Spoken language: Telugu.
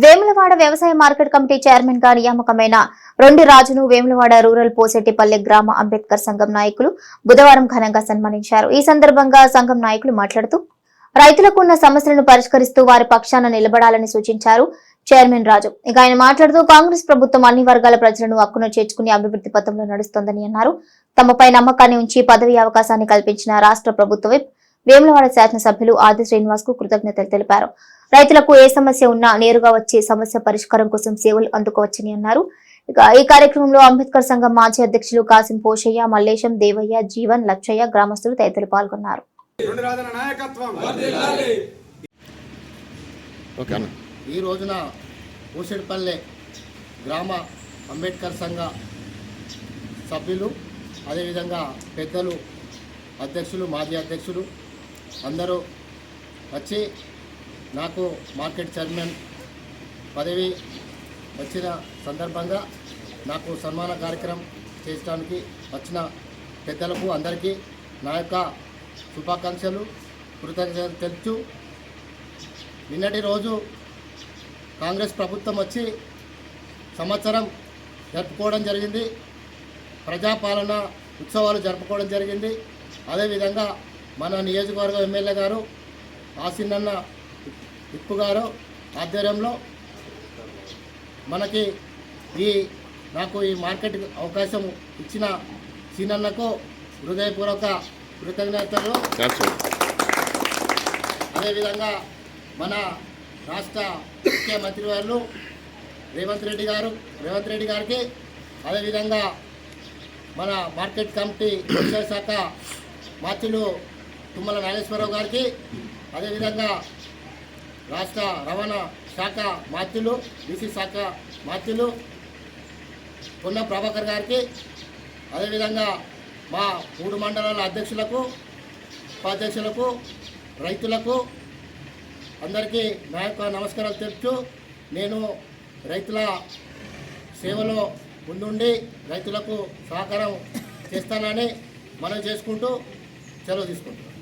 వేములవాడ వ్యవసాయ మార్కెట్ కమిటీ చైర్మన్ గా నియామకమైన రొండి రాజును వేములవాడ రూరల్ పోసెట్టిపల్లె గ్రామ అంబేద్కర్ సంఘం నాయకులు బుధవారం ఘనంగా సన్మానించారు. ఈ సందర్భంగా సంఘం నాయకులు మాట్లాడుతూ రైతులకు ఉన్న సమస్యలను పరిష్కరిస్తూ వారి పక్షాన నిలబడాలని సూచించారు. చైర్మన్ రాజు ఇక ఆయన మాట్లాడుతూ కాంగ్రెస్ ప్రభుత్వం అన్ని వర్గాల ప్రజలను హక్కును చేర్చుకుని అభివృద్ధి పథంలో నడుస్తోందని అన్నారు. తమపై నమ్మకాన్ని ఉంచి పదవి అవకాశాన్ని కల్పించిన రాష్ట్ర ప్రభుత్వ విప్ వేములవాడ శాసనసభ్యులు ఆది శ్రీనివాస్ కు కృతజ్ఞతలు తెలిపారు. రైతులకు ఏ సమస్య ఉన్నా నేరుగా వచ్చి సమస్య పరిష్కారం కోసం సేవలు అందుకోవచ్చని అన్నారు. ఇక ఈ కార్యక్రమంలో అంబేద్కర్ సంఘం మాజీ అధ్యక్షులు కాసిం పోషయ్య, మల్లేశం, దేవయ్య, జీవన్, లచ్చయ్య, గ్రామస్తులు తదితరులు పాల్గొన్నారు. ఈ రోజున పోసెట్టిపల్లె గ్రామ అంబేద్కర్ సంఘ సభ్యులు, అదేవిధంగా పెద్దలు, అధ్యక్షులు, మాజీ అధ్యక్షులు అందరూ వచ్చి నాకు మార్కెట్ చైర్మన్ పదవి వచ్చిన సందర్భంగా నాకు సన్మాన కార్యక్రమం చేయడానికి వచ్చిన పెద్దలకు అందరికీ నా యొక్క శుభాకాంక్షలు, కృతజ్ఞతలు తెలుపుతూ, నిన్నటి రోజు కాంగ్రెస్ ప్రభుత్వం వచ్చి సంవత్సరం జరుపుకోవడం జరిగింది. ప్రజాపాలన ఉత్సవాలు జరుపుకోవడం జరిగింది. అదేవిధంగా మన నియోజకవర్గ ఎమ్మెల్యే గారు ఆసినన్న ఇప్పు గారు ఆధ్వర్యంలో మనకి నాకు ఈ మార్కెట్ అవకాశం ఇచ్చిన సీనన్నకు హృదయపూర్వక కృతజ్ఞతలు. అదేవిధంగా మన రాష్ట్ర ముఖ్యమంత్రి వారు రేవంత్ రెడ్డి గారికి, అదేవిధంగా మన మార్కెట్ కమిటీ వ్యవసాయ శాఖ మాత్యులు తుమ్మల నాగేశ్వరరావు గారికి, అదేవిధంగా రాష్ట్ర రవాణా శాఖ మాత్యులు, బీసీ శాఖ మాత్యులు పొన్న ప్రభాకర్ గారికి, అదేవిధంగా మా 3 మండలాల అధ్యక్షులకు, ఉపాధ్యక్షులకు, రైతులకు అందరికీ నా యొక్క నమస్కారాలు తెలుపుతూ, నేను రైతుల సేవలో ముందుండి రైతులకు సహకారం చేస్తానని మనవి చేసుకుంటూ సెలవు తీసుకుంటున్నాను.